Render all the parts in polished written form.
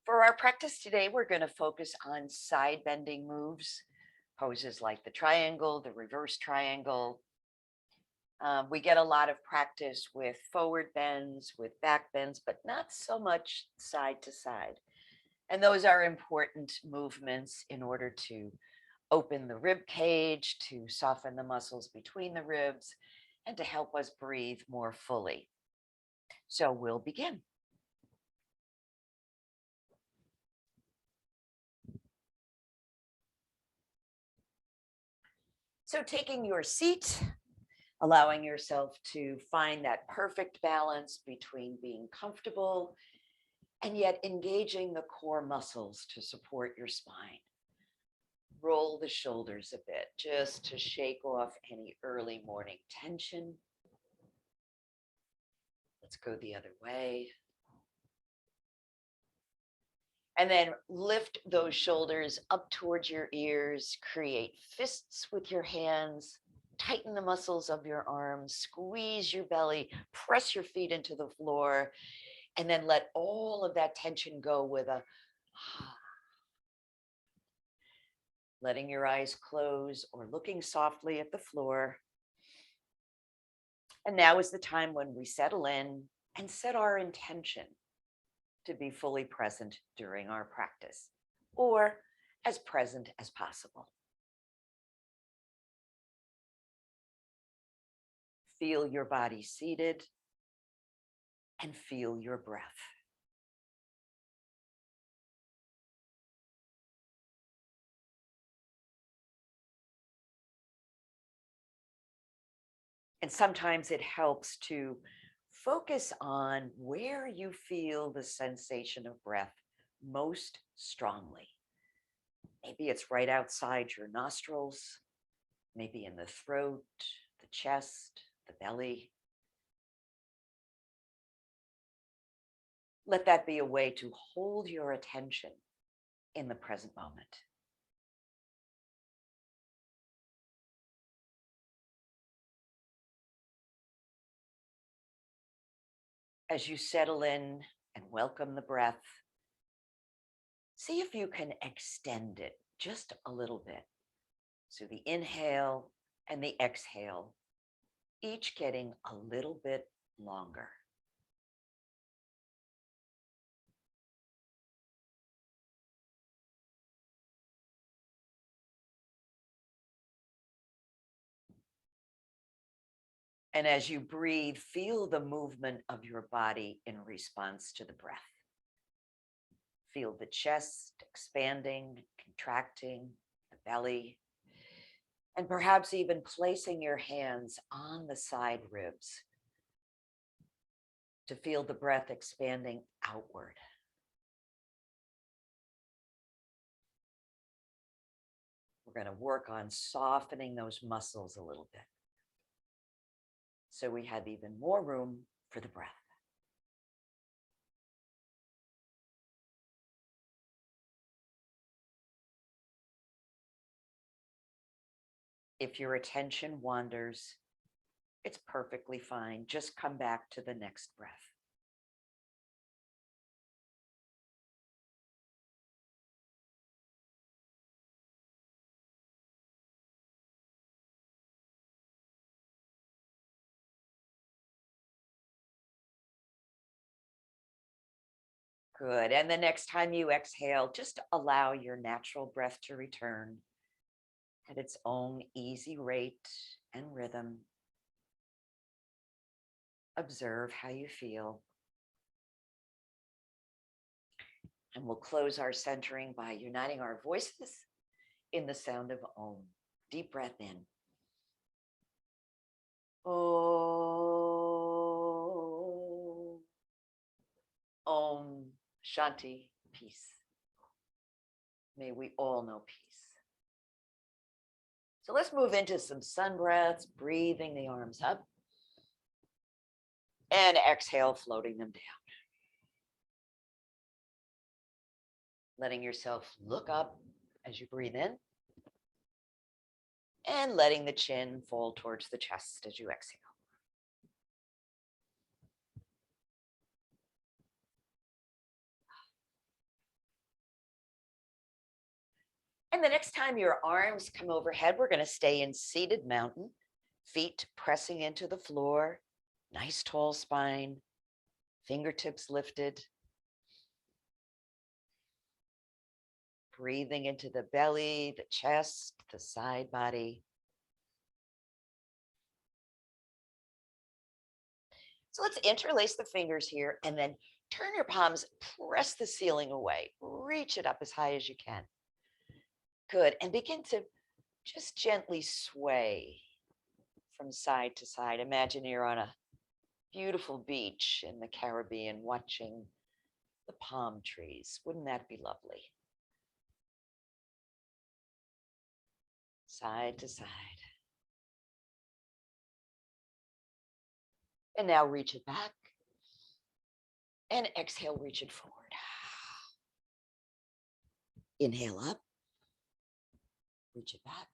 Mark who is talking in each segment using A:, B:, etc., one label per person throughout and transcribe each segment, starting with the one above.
A: For our practice today, we're going to focus on side bending moves, poses like the triangle, the reverse triangle. We get a lot of practice with forward bends, with back bends, but not so much side to side. And those are important movements in order to open the rib cage, to soften the muscles between the ribs, and to help us breathe more fully. So we'll begin. So taking your seat, allowing yourself to find that perfect balance between being comfortable and yet engaging the core muscles to support your spine. Roll the shoulders a bit just to shake off any early morning tension. Let's go the other way. And then lift those shoulders up towards your ears, create fists with your hands, tighten the muscles of your arms, squeeze your belly, press your feet into the floor, and then let all of that tension go with a letting your eyes close or looking softly at the floor. And now is the time when we settle in and set our intention to be fully present during our practice, or as present as possible. Feel your body seated and feel your breath. And sometimes it helps to focus on where you feel the sensation of breath most strongly. Maybe it's right outside your nostrils, maybe in the throat, the chest, the belly. Let that be a way to hold your attention in the present moment. As you settle in and welcome the breath, see if you can extend it just a little bit. So the inhale and the exhale, each getting a little bit longer. And as you breathe, feel the movement of your body in response to the breath. Feel the chest expanding, contracting, the belly, and perhaps even placing your hands on the side ribs to feel the breath expanding outward. We're going to work on softening those muscles a little bit, so we have even more room for the breath. If your attention wanders, it's perfectly fine. Just come back to the next breath. Good. And the next time you exhale, just allow your natural breath to return at its own easy rate and rhythm. Observe how you feel. And we'll close our centering by uniting our voices in the sound of Om. Deep breath in. Om. Om. Shanti. Peace. May we all know peace. So let's move into some sun breaths, breathing the arms up. And exhale, floating them down. Letting yourself look up as you breathe in. And letting the chin fall towards the chest as you exhale. And the next time your arms come overhead, we're going to stay in seated mountain, feet pressing into the floor, nice tall spine, fingertips lifted. Breathing into the belly, the chest, the side body. So let's interlace the fingers here and then turn your palms, press the ceiling away, reach it up as high as you can. Good. And begin to just gently sway from side to side. Imagine you're on a beautiful beach in the Caribbean watching the palm trees. Wouldn't that be lovely? Side to side. And now reach it back. And exhale, reach it forward. Inhale up. Reach it back.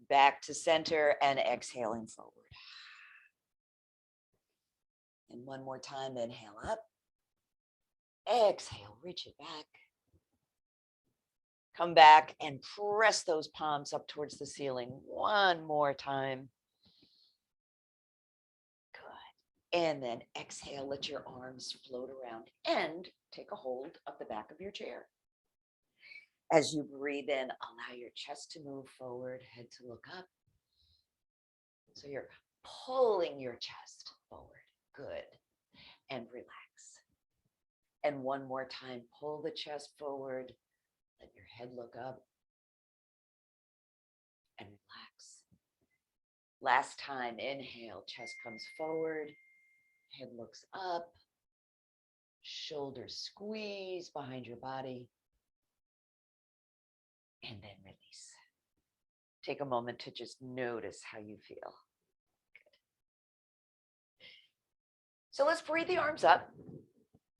A: Back to center and exhaling forward. And one more time, inhale up. Exhale, reach it back. Come back and press those palms up towards the ceiling. One more time. Good. And then exhale, let your arms float around and take a hold of the back of your chair. As you breathe in, allow your chest to move forward, head to look up. So you're pulling your chest forward. Good. And relax. And one more time, pull the chest forward. Let your head look up. And relax. Last time, inhale, chest comes forward. Head looks up. Shoulders squeeze behind your body. And then release. Take a moment to just notice how you feel. Good. So let's breathe the arms up.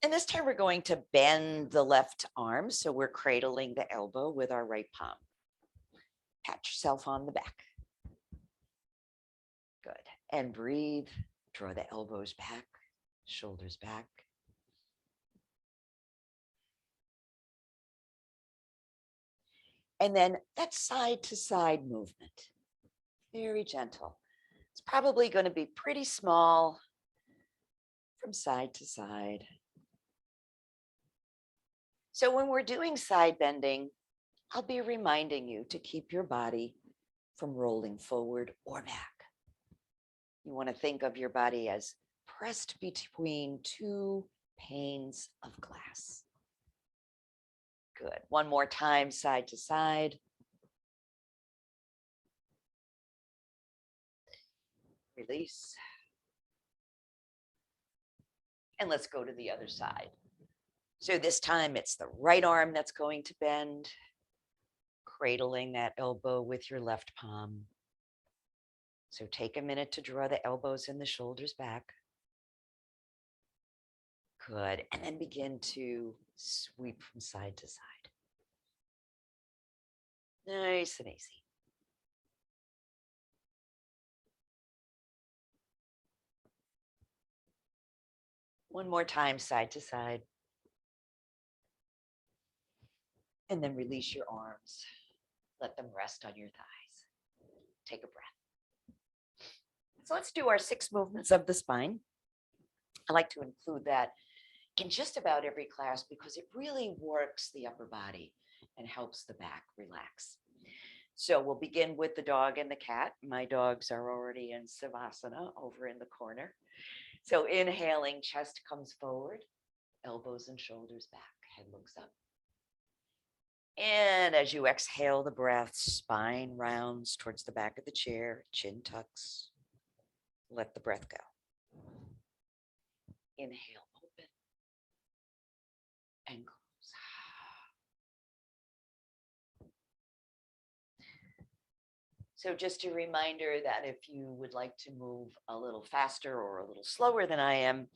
A: And this time we're going to bend the left arm. So we're cradling the elbow with our right palm. Pat yourself on the back. Good. And breathe. Draw the elbows back, shoulders back. And then that side to side movement, very gentle. It's probably going to be pretty small from side to side. So when we're doing side bending, I'll be reminding you to keep your body from rolling forward or back. You want to think of your body as pressed between two panes of glass. Good. One more time, side to side. Release. And let's go to the other side. So this time it's the right arm that's going to bend, cradling that elbow with your left palm. So take a minute to draw the elbows and the shoulders back. Good. And then begin to sweep from side to side. Nice and easy. One more time, side to side. And then release your arms. Let them rest on your thighs. Take a breath. So let's do our 6 movements of the spine. I like to include that in just about every class because it really works the upper body and helps the back relax. So we'll begin with the dog and the cat. My dogs are already in Savasana over in the corner. So inhaling, chest comes forward, elbows and shoulders back, head looks up. And as you exhale the breath, spine rounds towards the back of the chair, chin tucks. Let the breath go. Inhale, open and close. So just a reminder that if you would like to move a little faster or a little slower than I am,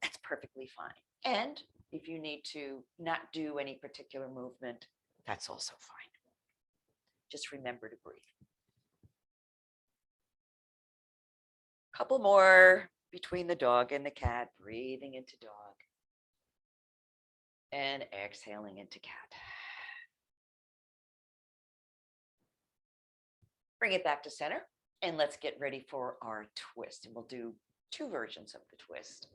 A: that's perfectly fine. And if you need to not do any particular movement, that's also fine. Just remember to breathe. Couple more between the dog and the cat, breathing into dog And exhaling into cat. Bring it back to center and let's get ready for our twist. And we'll do two versions of the twist.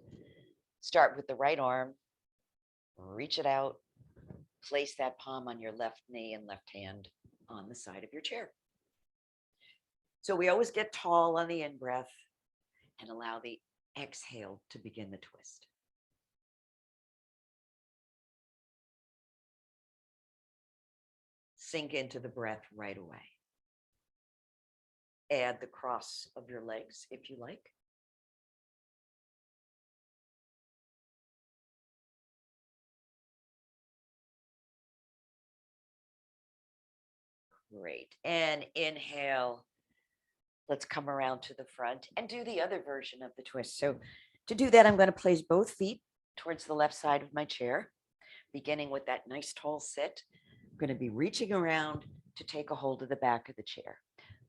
A: Start with the right arm, reach it out, place that palm on your left knee and left hand on the side of your chair. So we always get tall on the in-breath and allow the exhale to begin the twist. Sink into the breath right away. Add the cross of your legs if you like. Great. And inhale. Let's come around to the front and do the other version of the twist. So to do that, I'm going to place both feet towards the left side of my chair, beginning with that nice tall sit. I'm going to be reaching around to take a hold of the back of the chair.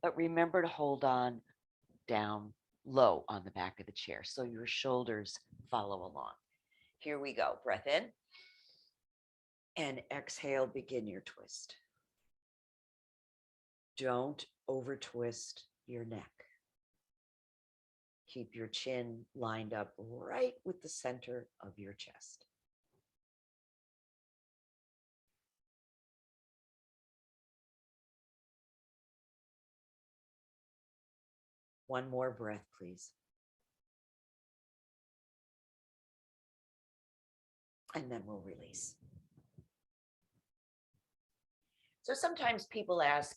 A: But remember to hold on down low on the back of the chair so your shoulders follow along. Here we go. Breath in and exhale, begin your twist. Don't over twist your neck. Keep your chin lined up right with the center of your chest. One more breath, please. And then we'll release. So sometimes people ask,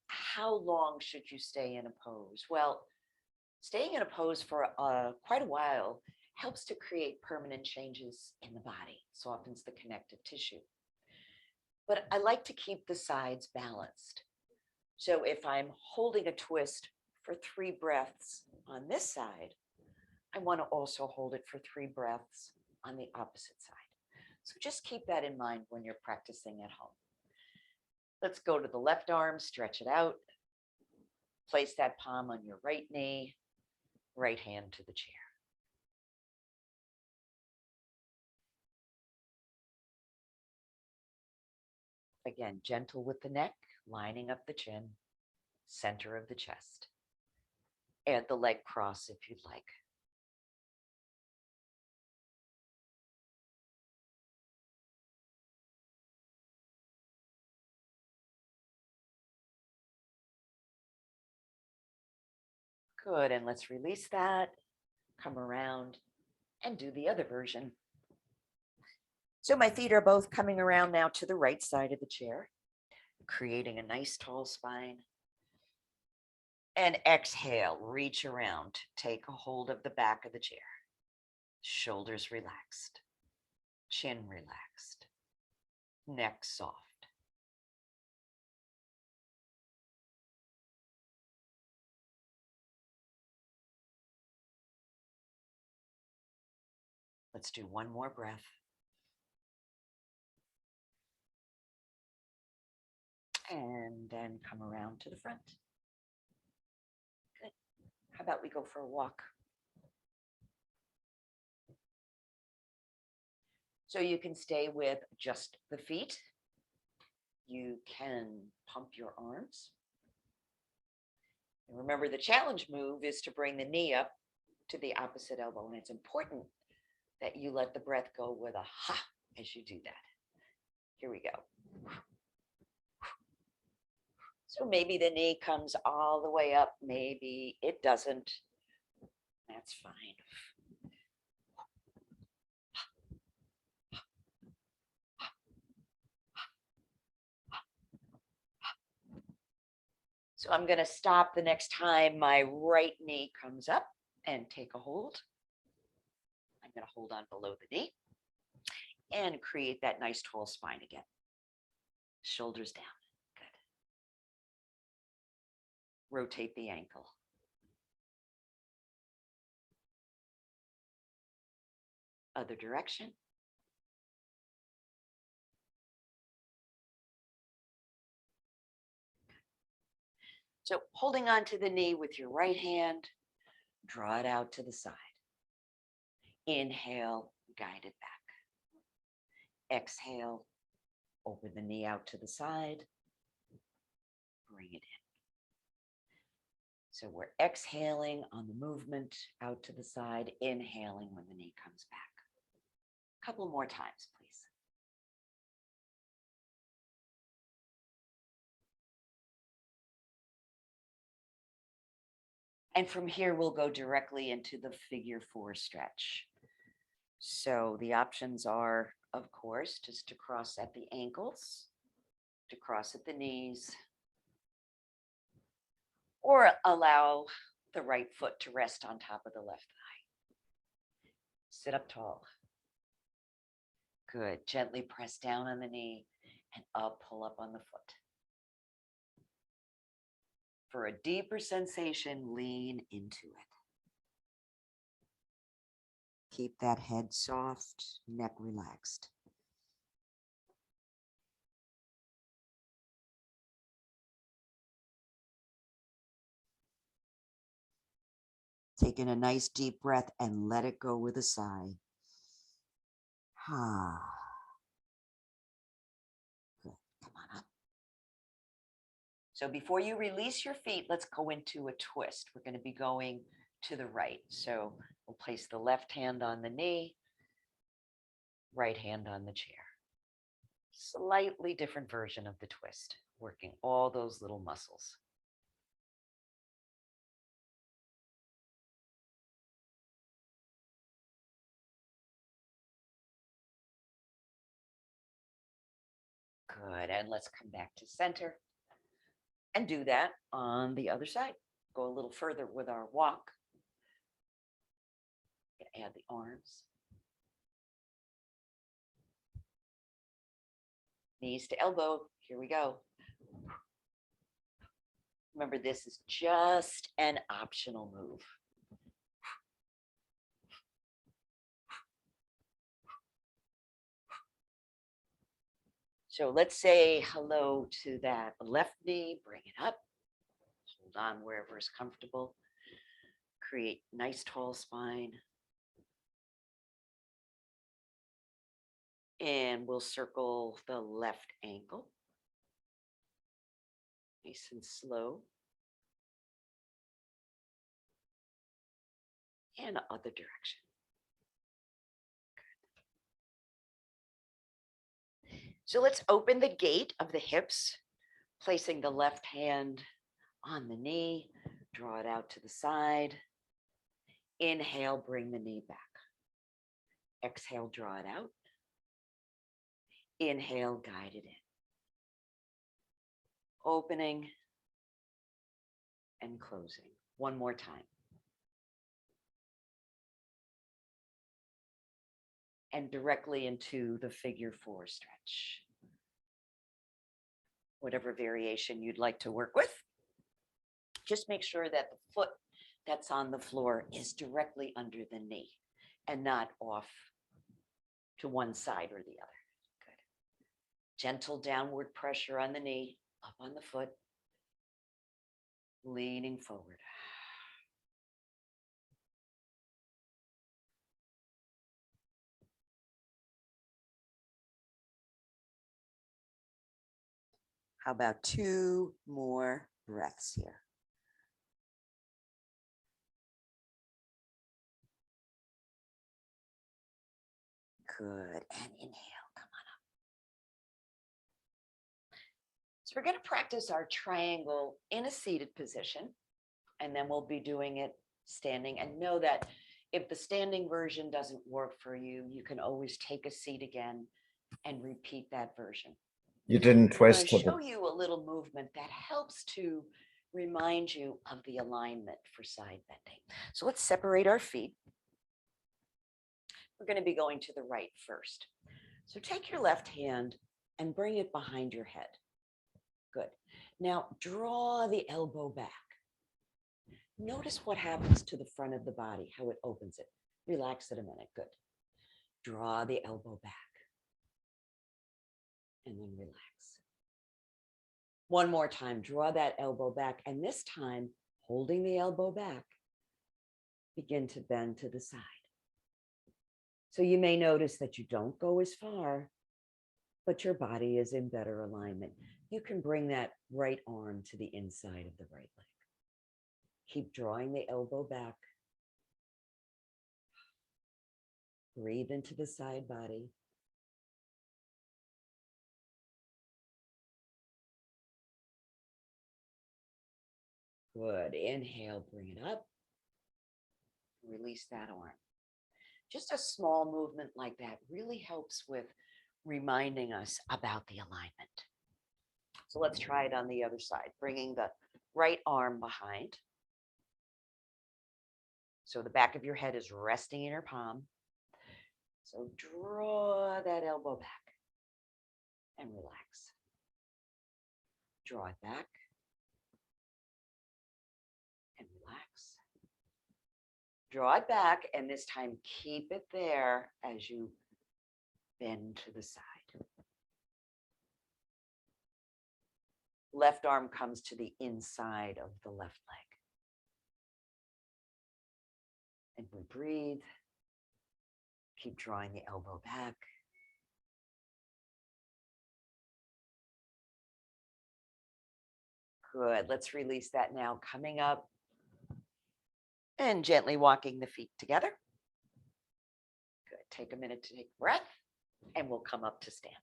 A: how long should you stay in a pose? Well, staying in a pose for quite a while helps to create permanent changes in the body, softens the connective tissue. But I like to keep the sides balanced. So if I'm holding a twist for 3 breaths on this side, I want to also hold it for 3 breaths on the opposite side. So just keep that in mind when you're practicing at home. Let's go to the left arm, stretch it out. Place that palm on your right knee, right hand to the chair. Again, gentle with the neck, lining up the chin, center of the chest. Add the leg cross if you'd like. Good, and let's release that, come around and do the other version. So my feet are both coming around now to the right side of the chair, creating a nice tall spine. And exhale, reach around, take a hold of the back of the chair. Shoulders relaxed, chin relaxed, neck soft. Let's do one more breath. And then come around to the front. Good. How about we go for a walk? So you can stay with just the feet. You can pump your arms. And remember, the challenge move is to bring the knee up to the opposite elbow. And it's important that you let the breath go with a ha as you do that. Here we go. So maybe the knee comes all the way up. Maybe it doesn't. That's fine. So I'm going to stop the next time my right knee comes up and take a hold. I'm going to hold on below the knee and create that nice tall spine again. Shoulders down. Good. Rotate the ankle. Other direction. So holding on to the knee with your right hand, draw it out to the side. Inhale, guide it back. exhale, open the knee out to the side, bring it in. So we're exhaling on the movement out to the side, inhaling when the knee comes back. A couple more times, please. And from here, we'll go directly into the figure 4 stretch. So the options are, of course, just to cross at the ankles, to cross at the knees, or allow the right foot to rest on top of the left thigh. Sit up tall. Good. Gently press down on the knee and up, pull up on the foot. For a deeper sensation, lean into it. Keep that head soft, neck relaxed. Take in a nice deep breath and let it go with a sigh. Ah. Good. Come on up. So before you release your feet, let's go into a twist. We're going to be going to the right. So we'll place the left hand on the knee, right hand on the chair. Slightly different version of the twist, working all those little muscles. Good. And let's come back to center and do that on the other side. Go a little further with our walk. Add the arms. Knees to elbow. Here we go. Remember, this is just an optional move. So let's say hello to that left knee. Bring it up. Hold on wherever is comfortable. Create nice tall spine. And we'll circle the left ankle. Nice and slow. And the other direction. Good. So let's open the gate of the hips, placing the left hand on the knee. Draw it out to the side. Inhale, bring the knee back. Exhale, draw it out. Inhale, guide it in. Opening and closing. One more time. And directly into the figure 4 stretch. Whatever variation you'd like to work with. Just make sure that the foot that's on the floor is directly under the knee and not off to one side or the other. Gentle downward pressure on the knee, up on the foot, leaning forward. How about 2 more breaths here? Good. And inhale. So we're going to practice our triangle in a seated position, and then we'll be doing it standing. And know that if the standing version doesn't work for you, you can always take a seat again and repeat that version.
B: You didn't twist.
A: I'm going to show you a little movement that helps to remind you of the alignment for side bending. So let's separate our feet. We're going to be going to the right first. So take your left hand and bring it behind your head. Good. Now draw the elbow back. Notice what happens to the front of the body, how it opens it. Relax it a minute. Good. Draw the elbow back. And then relax. One more time, draw that elbow back. And this time, holding the elbow back, begin to bend to the side. So you may notice that you don't go as far but your body is in better alignment. You can bring that right arm to the inside of the right leg. Keep drawing the elbow back. Breathe into the side body. Good. Inhale, bring it up. Release that arm. Just a small movement like that really helps with reminding us about the alignment. So let's try it on the other side, bringing the right arm behind. So the back of your head is resting in your palm. So draw that elbow back and relax. Draw it back and relax. Draw it back, and this time keep it there as you bend to the side. Left arm comes to the inside of the left leg. And we breathe. Keep drawing the elbow back. Good. Let's release that now. Coming up and gently walking the feet together. Good. Take a minute to take a breath, and we'll come up to standing.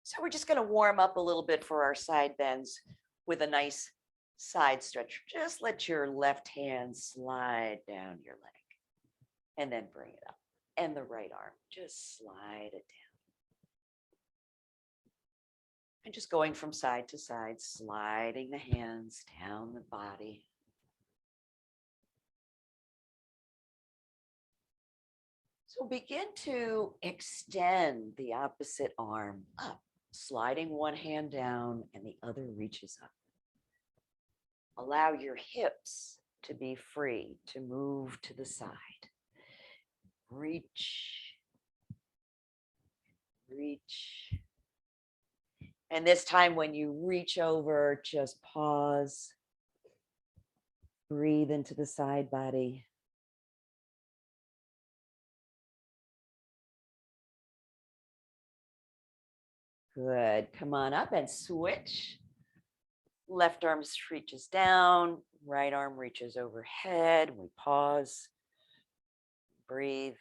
A: So we're just going to warm up a little bit for our side bends with a nice side stretch. Just let your left hand slide down your leg and then bring it up. And the right arm, just slide it down. And just going from side to side, sliding the hands down the body. So begin to extend the opposite arm up, sliding one hand down and the other reaches up. Allow your hips to be free to move to the side. Reach, reach. And this time when you reach over, just pause. Breathe into the side body. Good. Come on up and switch. Left arm reaches down, right arm reaches overhead. We pause. Breathe.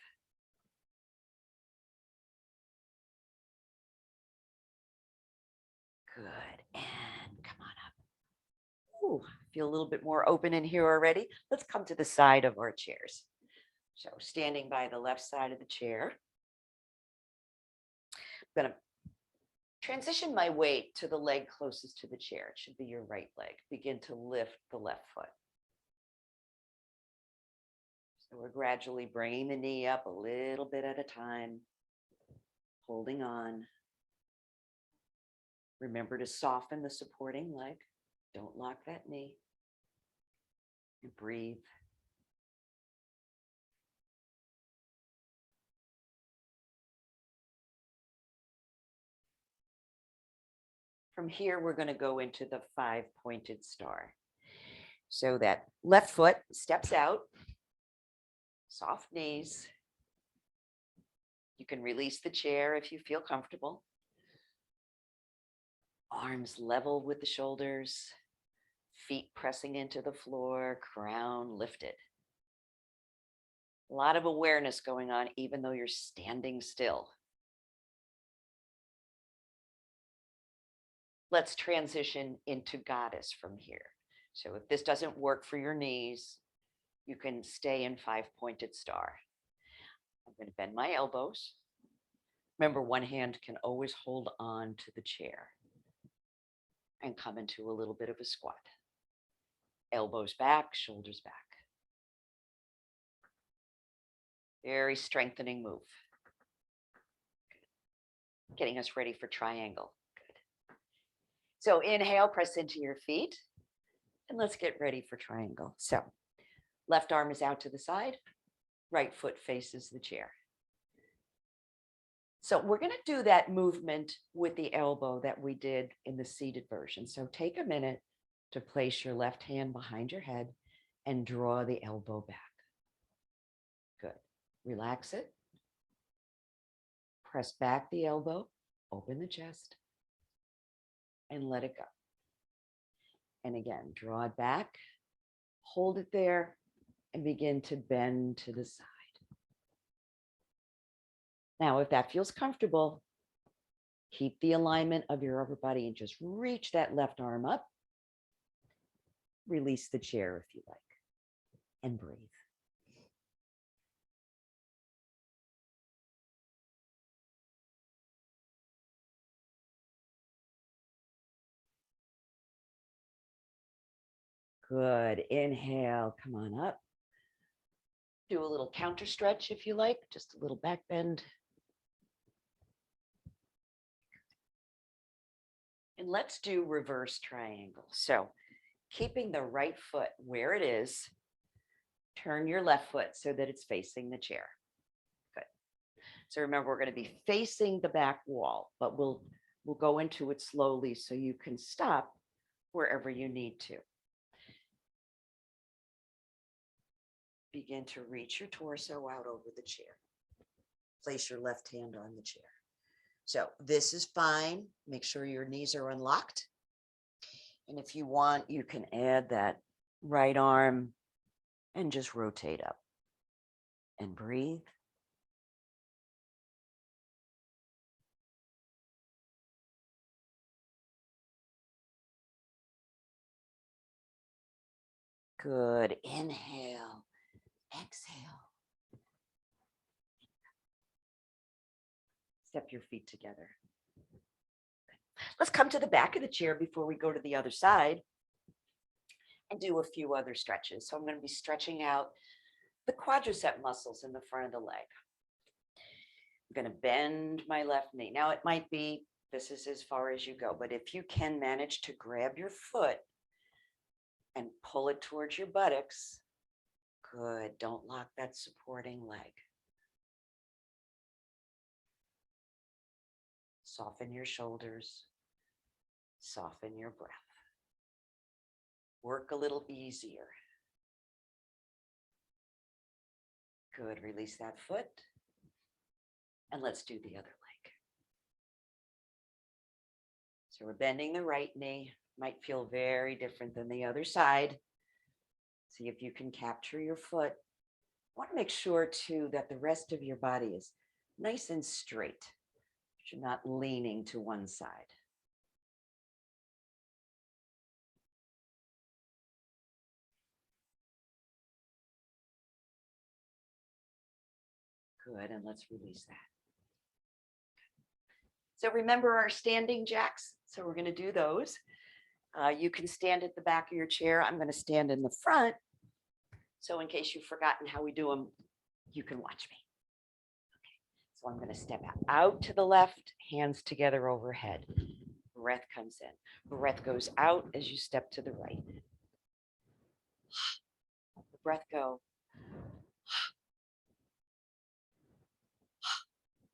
A: Good. And come on up. Ooh, feel a little bit more open in here already. Let's come to the side of our chairs. So standing by the left side of the chair. I'm going to transition my weight to the leg closest to the chair. It should be your right leg. Begin to lift the left foot. So we're gradually bringing the knee up a little bit at a time, holding on. Remember to soften the supporting leg. Don't lock that knee. And breathe. From here, we're going to go into the 5-pointed star. So that left foot steps out, soft knees. You can release the chair if you feel comfortable. Arms level with the shoulders, feet pressing into the floor, crown lifted. A lot of awareness going on, even though you're standing still. Let's transition into goddess from here. So if this doesn't work for your knees, you can stay in 5-pointed star. I'm going to bend my elbows. Remember, one hand can always hold on to the chair and come into a little bit of a squat. Elbows back, shoulders back. Very strengthening move. Good. Getting us ready for triangle. Good. So inhale, press into your feet, and let's get ready for triangle. So left arm is out to the side, right foot faces the chair. So we're going to do that movement with the elbow that we did in the seated version. So take a minute to place your left hand behind your head and draw the elbow back. Good. Relax it. Press back the elbow, open the chest, and let it go. And again, draw it back, hold it there, and begin to bend to the side. Now, if that feels comfortable, keep the alignment of your upper body and just reach that left arm up. Release the chair if you like, and breathe. Good. Inhale, come on up. Do a little counter stretch if you like, just a little back bend. And let's do reverse triangle. So keeping the right foot where it is, turn your left foot so that it's facing the chair. Good. So remember, we're going to be facing the back wall, but we'll go into it slowly so you can stop wherever you need to. Begin to reach your torso out over the chair. Place your left hand on the chair. So this is fine. Make sure your knees are unlocked. And if you want, you can add that right arm and just rotate up and breathe. Good. Inhale, exhale. Step your feet together. Let's come to the back of the chair before we go to the other side and do a few other stretches. So I'm going to be stretching out the quadricep muscles in the front of the leg. I'm going to bend my left knee. Now it might be, this is as far as you go, but if you can manage to grab your foot and pull it towards your buttocks, good. Don't lock that supporting leg. Soften your shoulders. Soften your breath. Work a little easier. Good. Release that foot. And let's do the other leg. So we're bending the right knee. Might feel very different than the other side. See if you can capture your foot. Want to make sure too that the rest of your body is nice and straight. You're not leaning to one side. Good, and let's release that. So remember our standing jacks. So we're going to do those. You can stand at the back of your chair. I'm going to stand in the front. So in case you've forgotten how we do them, you can watch me. Okay. So I'm going to step out to the left, hands together overhead. Breath comes in. Breath goes out as you step to the right. Let the breath go.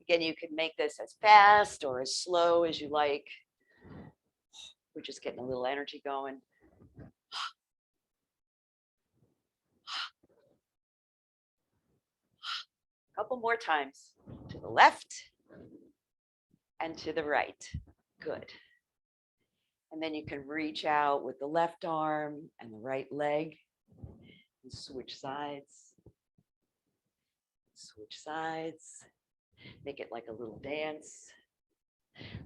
A: Again, you can make this as fast or as slow as you like. We're just getting a little energy going. A couple more times. To the left and to the right. Good. And then you can reach out with the left arm and the right leg and switch sides. Switch sides. Make it like a little dance.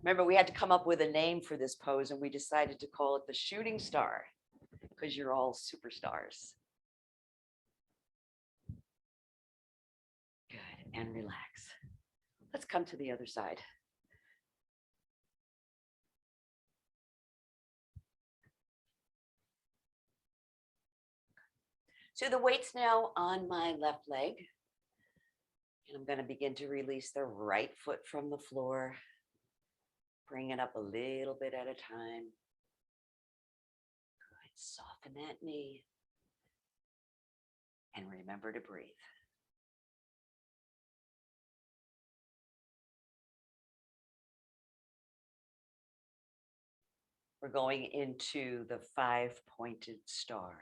A: Remember, we had to come up with a name for this pose, and we decided to call it the shooting star because you're all superstars. Good, and relax. Let's come to the other side. So the weight's now on my left leg. And I'm going to begin to release the right foot from the floor. Bring it up a little bit at a time. Good. Soften that knee. And remember to breathe. We're going into the 5-pointed star.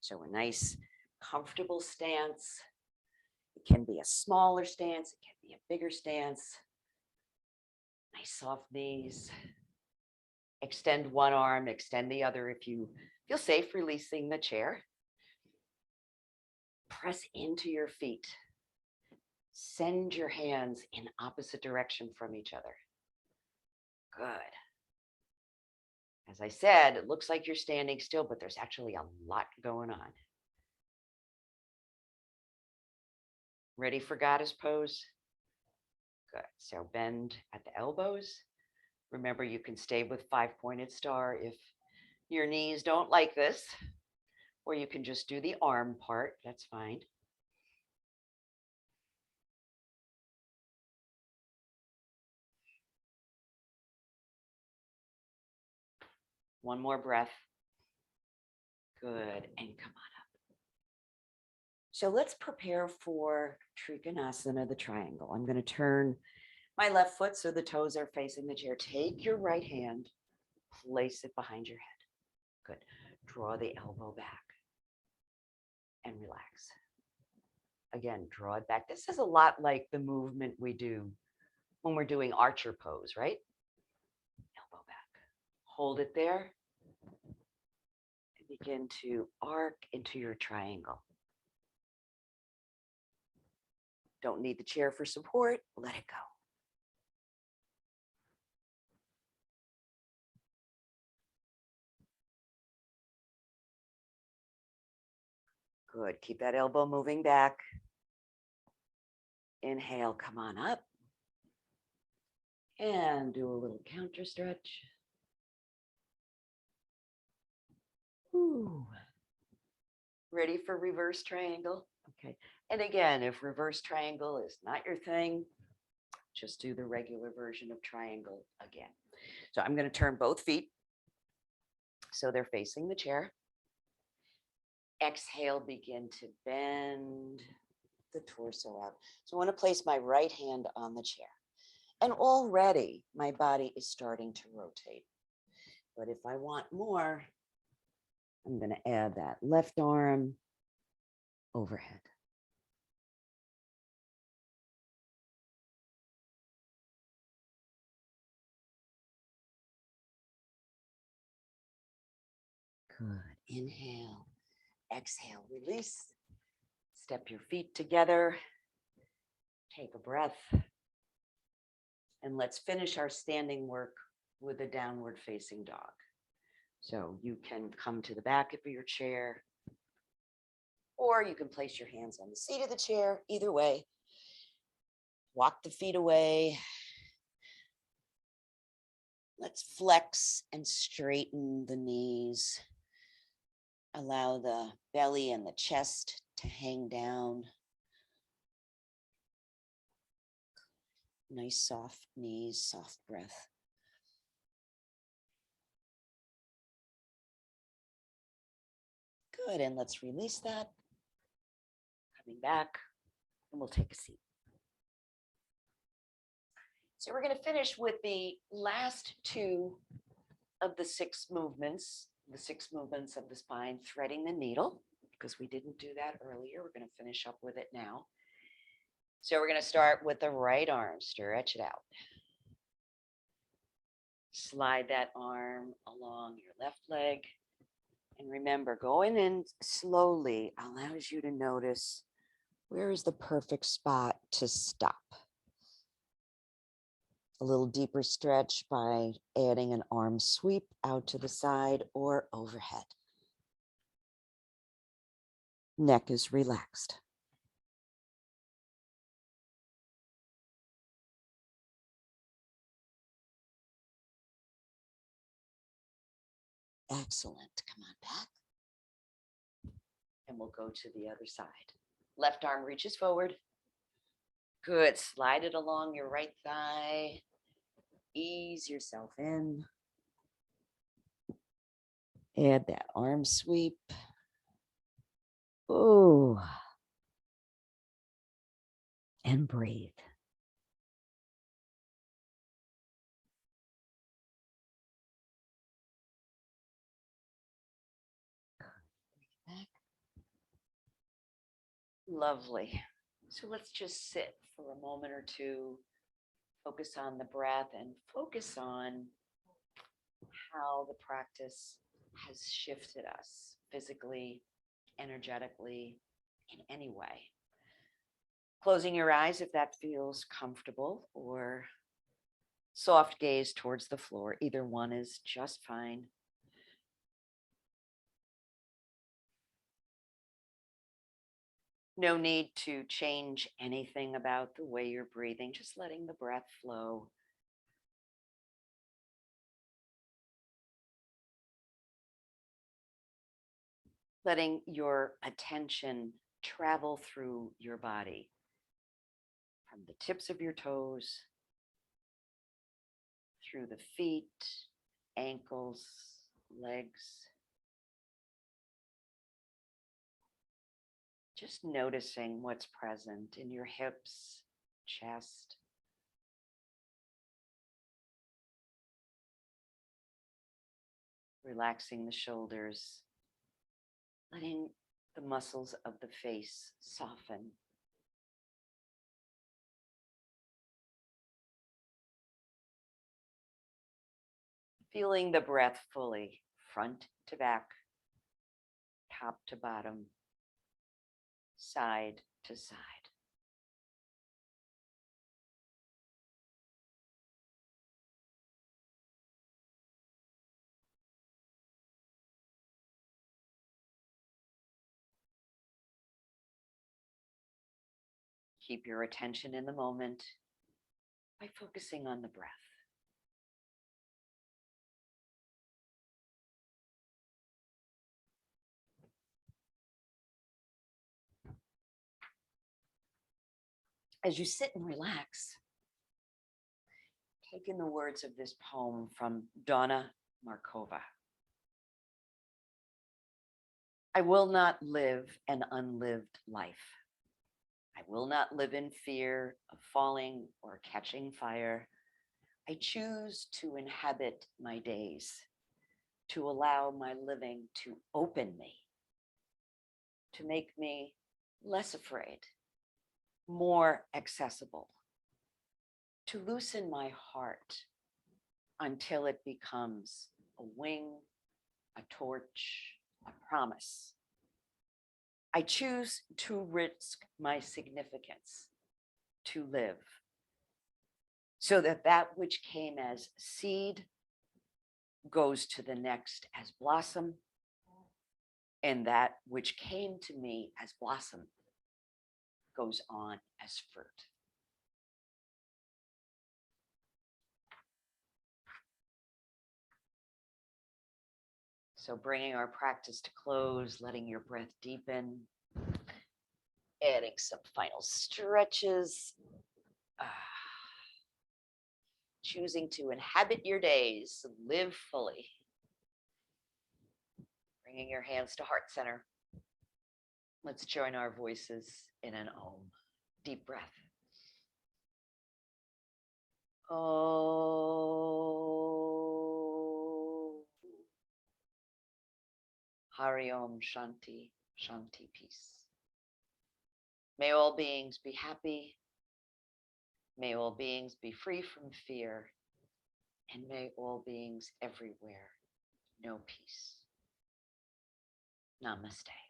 A: So a nice, comfortable stance. It can be a smaller stance. It can be a bigger stance. Nice soft knees. Extend one arm, extend the other if you feel safe releasing the chair. Press into your feet. Send your hands in opposite direction from each other. Good. As I said, it looks like you're standing still, but there's actually a lot going on. Ready for goddess pose? Good. So bend at the elbows. Remember, you can stay with 5-pointed star if your knees don't like this, or you can just do the arm part. That's fine. One more breath. Good. And come on up. So let's prepare for Trikonasana, the triangle. I'm going to turn my left foot so the toes are facing the chair. Take your right hand, place it behind your head. Good. Draw the elbow back and relax. Again, draw it back. This is a lot like the movement we do when we're doing archer pose, right? Elbow back. Hold it there. And begin to arc into your triangle. Don't need the chair for support. Let it go. Good. Keep that elbow moving back. Inhale, come on up. And do a little counter stretch. Ooh. Ready for reverse triangle? Okay. And again, if reverse triangle is not your thing, just do the regular version of triangle again. So I'm going to turn both feet so they're facing the chair. Exhale, begin to bend the torso out. So I want to place my right hand on the chair. And already my body is starting to rotate. But if I want more, I'm going to add that left arm overhead. Good. Inhale, exhale, release. Step your feet together. Take a breath. And let's finish our standing work with a downward facing dog. So you can come to the back of your chair, or you can place your hands on the seat of the chair. Either way, walk the feet away. Let's flex and straighten the knees. Allow the belly and the chest to hang down. Nice soft knees, soft breath. Good, and let's release that. Coming back, and we'll take a seat. So we're going to finish with the last two of the 6 movements, the 6 movements of the spine, threading the needle, because we didn't do that earlier. We're going to finish up with it now. So we're going to start with the right arm, stretch it out. Slide that arm along your left leg. And remember, going in slowly allows you to notice where is the perfect spot to stop. A little deeper stretch by adding an arm sweep out to the side or overhead. Neck is relaxed. Excellent. Come on back. And we'll go to the other side. Left arm reaches forward. Good. Slide it along your right thigh. Ease yourself in. Add that arm sweep. Ooh. And breathe. Back. Lovely. So let's just sit for a moment or two, focus on the breath and focus on how the practice has shifted us physically, energetically, in any way. Closing your eyes if that feels comfortable, or soft gaze towards the floor. Either one is just fine. No need to change anything about the way you're breathing, just letting the breath flow. Letting your attention travel through your body from the tips of your toes, through the feet, ankles, legs. Just noticing what's present in your hips, chest. Relaxing the shoulders, letting the muscles of the face soften. Feeling the breath fully, front to back, top to bottom, side to side. Keep your attention in the moment by focusing on the breath. As you sit and relax, take in the words of this poem from Donna Markova. I will not live an unlived life. I will not live in fear of falling or catching fire. I choose to inhabit my days, to allow my living to open me, to make me less afraid, more accessible, to loosen my heart until it becomes a wing, a torch, a promise. I choose to risk my significance, to live, so that that which came as seed goes to the next as blossom, and that which came to me as blossom goes on as fruit. So bringing our practice to close, letting your breath deepen, adding some final stretches, choosing to inhabit your days, live fully. Bringing your hands to heart center. Let's join our voices in an Om. Deep breath. Om. Hari Om Shanti, Shanti peace. May all beings be happy. May all beings be free from fear. And may all beings everywhere know peace. Namaste.